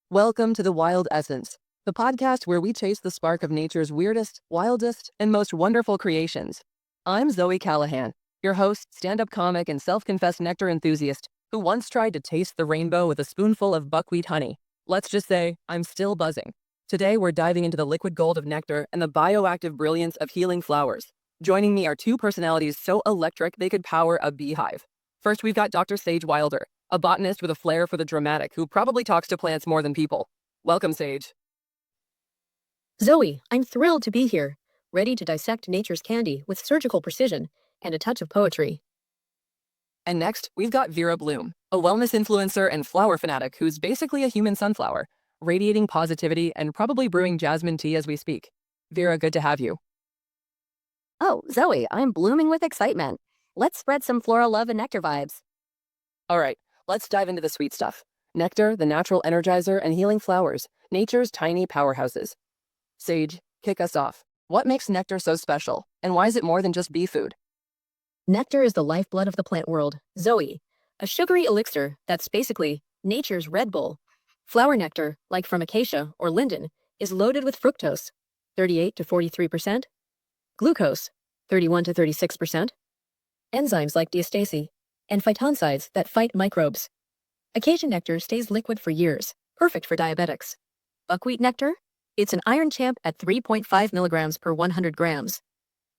Welcome to The Wild Essence, the podcast where we chase the spark of nature's weirdest, wildest, and most wonderful creations. I'm Zoe Callahan, your host, stand-up comic, and self-confessed nectar enthusiast who once tried to taste the rainbow with a spoonful of buckwheat honey. Let's just say, I'm still buzzing. Today, we're diving into the liquid gold of nectar and the bioactive brilliance of healing flowers. Joining me are two personalities so electric they could power a beehive. First, we've got Dr. Sage Wilder, a botanist with a flair for the dramatic who probably talks to plants more than people. Welcome, Sage. Zoe, I'm thrilled to be here, ready to dissect nature's candy with surgical precision and a touch of poetry. And next, we've got Vera Bloom, a wellness influencer and flower fanatic who's basically a human sunflower, radiating positivity and probably brewing jasmine tea as we speak. Vera, good to have you. Oh, Zoe, I'm blooming with excitement. Let's spread some floral love and nectar vibes. All right, let's dive into the sweet stuff. Nectar, the natural energizer, and healing flowers, nature's tiny powerhouses. Sage, kick us off. What makes nectar so special, and why is it more than just bee food? Nectar is the lifeblood of the plant world, Zoe, a sugary elixir that's basically nature's Red Bull. Flower nectar, like from acacia or linden, is loaded with fructose, 38 to 43%, glucose, 31 to 36%, enzymes like diastase, and phytoncides that fight microbes. Acacia nectar stays liquid for years, perfect for diabetics. Buckwheat nectar? It's an iron champ at 3.5 milligrams per 100 grams.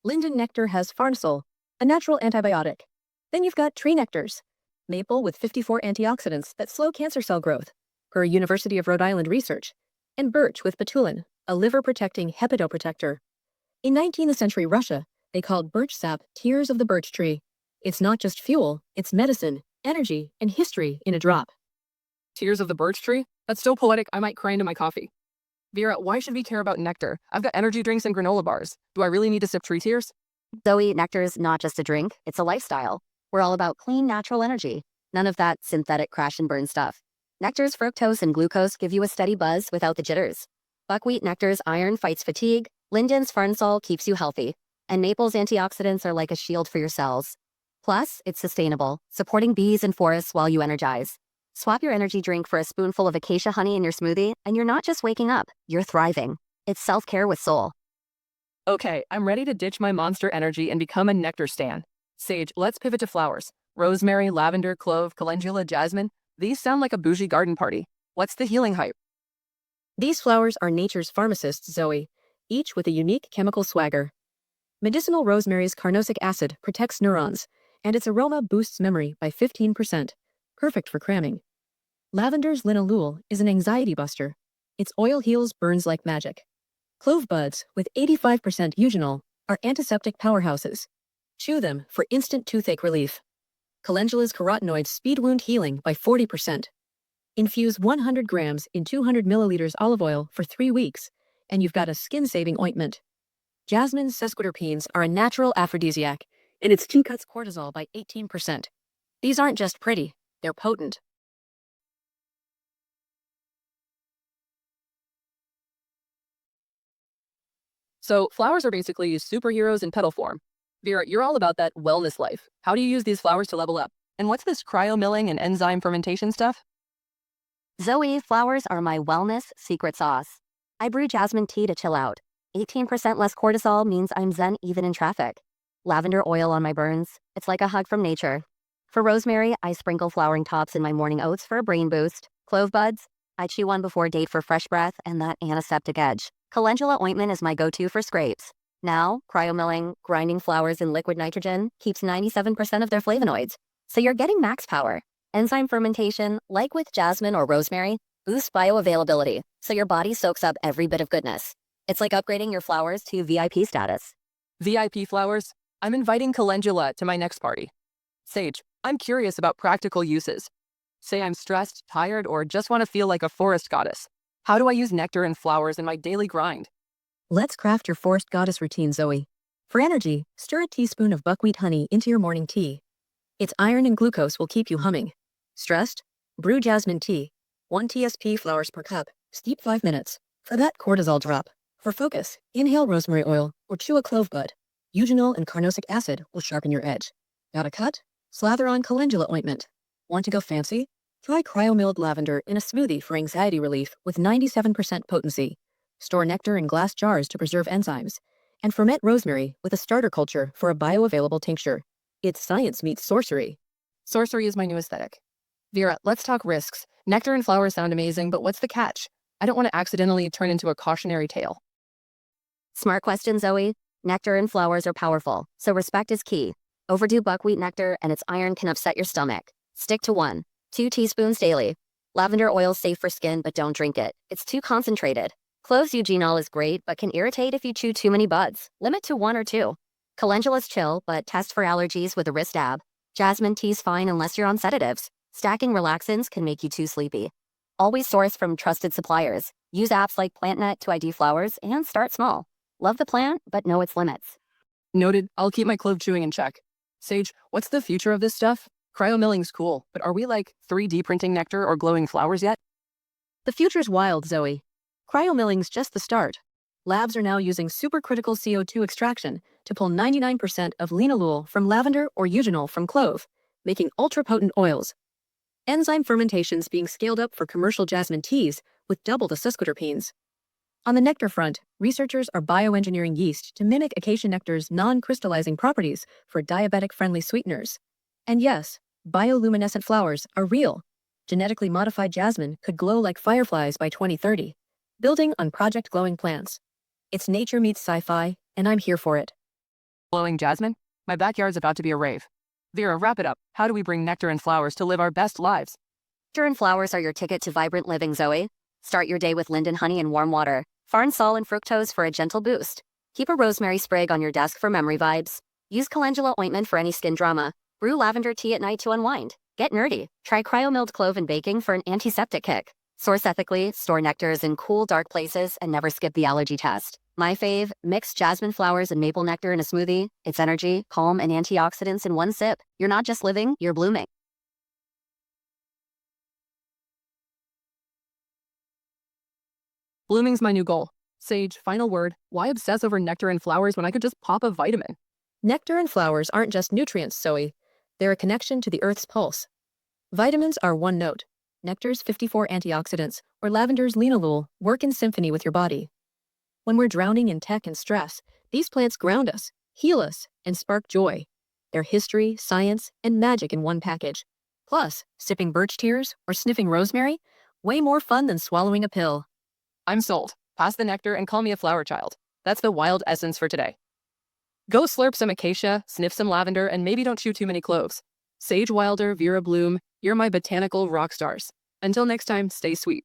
Linden nectar has farnesol, a natural antibiotic. Then you've got tree nectars. Maple with 54 antioxidants that slow cancer cell growth, per University of Rhode Island research. And birch with betulin, a liver-protecting hepatoprotector. In 19th century Russia, they called birch sap tears of the birch tree. It's not just fuel, it's medicine, energy, and history in a drop. Tears of the birch tree? That's so poetic I might cry into my coffee. Vera, why should we care about nectar? I've got energy drinks and granola bars. Do I really need to sip tree tears? Zoe, nectar is not just a drink, it's a lifestyle. We're all about clean, natural energy. None of that synthetic crash and burn stuff. Nectar's fructose and glucose give you a steady buzz without the jitters. Buckwheat nectar's iron fights fatigue, Linden's farnesol keeps you healthy, and maple's antioxidants are like a shield for your cells. Plus, it's sustainable, supporting bees and forests while you energize. Swap your energy drink for a spoonful of acacia honey in your smoothie, and you're not just waking up, you're thriving. It's self-care with soul. Okay, I'm ready to ditch my monster energy and become a nectar stan. Sage, let's pivot to flowers. Rosemary, lavender, clove, calendula, jasmine. These sound like a bougie garden party. What's the healing hype? These flowers are nature's pharmacists, Zoe, each with a unique chemical swagger. Medicinal rosemary's carnosic acid protects neurons, and its aroma boosts memory by 15%, perfect for cramming. Lavender's linalool is an anxiety buster. Its oil heals burns like magic. Clove buds, with 85% eugenol, are antiseptic powerhouses. Chew them for instant toothache relief. Calendula's carotenoids speed wound healing by 40%. Infuse 100 grams in 200 milliliters olive oil for 3 weeks, and you've got a skin-saving ointment. Jasmine's sesquiterpenes are a natural aphrodisiac, and its tea cuts cortisol by 18%. These aren't just pretty, they're potent. So, flowers are basically superheroes in petal form. Vera, you're all about that wellness life. How do you use these flowers to level up? And what's this cryo-milling and enzyme fermentation stuff? Zoe, flowers are my wellness secret sauce. I brew jasmine tea to chill out. 18% less cortisol means I'm zen even in traffic. Lavender oil on my burns. It's like a hug from nature. For rosemary, I sprinkle flowering tops in my morning oats for a brain boost. Clove buds, I chew one before a date for fresh breath and that antiseptic edge. Calendula ointment is my go-to for scrapes. Now, cryomilling, grinding flowers in liquid nitrogen, keeps 97% of their flavonoids. So you're getting max power. Enzyme fermentation, like with jasmine or rosemary, boosts bioavailability, so your body soaks up every bit of goodness. It's like upgrading your flowers to VIP status. VIP flowers? I'm inviting calendula to my next party. Sage, I'm curious about practical uses. Say I'm stressed, tired, or just want to feel like a forest goddess. How do I use nectar and flowers in my daily grind? Let's craft your forest goddess routine, Zoe. For energy, stir a teaspoon of buckwheat honey into your morning tea. Its iron and glucose will keep you humming. Stressed? Brew jasmine tea. 1 TSP flowers per cup. Steep 5 minutes. For that cortisol drop. For focus, inhale rosemary oil or chew a clove bud. Eugenol and carnosic acid will sharpen your edge. Got a cut? Slather on calendula ointment. Want to go fancy? Try cryo-milled lavender in a smoothie for anxiety relief with 97% potency. Store nectar in glass jars to preserve enzymes. And ferment rosemary with a starter culture for a bioavailable tincture. It's science meets sorcery. Sorcery is my new aesthetic. Vera, let's talk risks. Nectar and flowers sound amazing, but what's the catch? I don't want to accidentally turn into a cautionary tale. Smart question, Zoe. Nectar and flowers are powerful, so respect is key. Overdo buckwheat nectar and its iron can upset your stomach. Stick to 1-2 teaspoons daily. Lavender oil is safe for skin, but don't drink it. It's too concentrated. Clove's eugenol is great, but can irritate if you chew too many buds. Limit to 1 or 2. Calendula's chill, but test for allergies with a wrist dab. Jasmine tea's fine unless you're on sedatives. Stacking relaxants can make you too sleepy. Always source from trusted suppliers. Use apps like PlantNet to ID flowers and start small. Love the plant, but know its limits. Noted, I'll keep my clove chewing in check. Sage, what's the future of this stuff? Cryo-milling's cool, but are we like 3D printing nectar or glowing flowers yet? The future's wild, Zoe. Cryomilling's just the start. Labs are now using supercritical CO2 extraction to pull 99% of linalool from lavender or eugenol from clove, making ultra-potent oils. Enzyme fermentation's being scaled up for commercial jasmine teas with double the sesquiterpenes. On the nectar front, researchers are bioengineering yeast to mimic acacia nectar's non-crystallizing properties for diabetic-friendly sweeteners. And yes, bioluminescent flowers are real. Genetically modified jasmine could glow like fireflies by 2030. Building on Project Glowing Plants. It's nature meets sci-fi, and I'm here for it. Glowing jasmine? My backyard's about to be a rave. Vera, wrap it up. How do we bring nectar and flowers to live our best lives? Nectar and flowers are your ticket to vibrant living, Zoe. Start your day with Linden honey and warm water. Farnesol and fructose for a gentle boost. Keep a rosemary sprig on your desk for memory vibes. Use calendula ointment for any skin drama. Brew lavender tea at night to unwind. Get nerdy. Try cryo-milled clove in baking for an antiseptic kick. Source ethically, store nectars in cool, dark places, and never skip the allergy test. My fave, mix jasmine flowers and maple nectar in a smoothie. It's energy, calm, and antioxidants in one sip. You're not just living, you're blooming. Blooming's my new goal. Sage, final word. Why obsess over nectar and flowers when I could just pop a vitamin? Nectar and flowers aren't just nutrients, Zoe. They're a connection to the Earth's pulse. Vitamins are one note. Nectar's 54 antioxidants, or lavender's linalool, work in symphony with your body. When we're drowning in tech and stress, these plants ground us, heal us, and spark joy. They're history, science, and magic in one package. Plus, sipping birch tears or sniffing rosemary, way more fun than swallowing a pill. I'm sold. Pass the nectar and call me a flower child. That's the wild essence for today. Go slurp some acacia, sniff some lavender, and maybe don't chew too many cloves. Sage Wilder, Vera Bloom, you're my botanical rock stars. Until next time, stay sweet.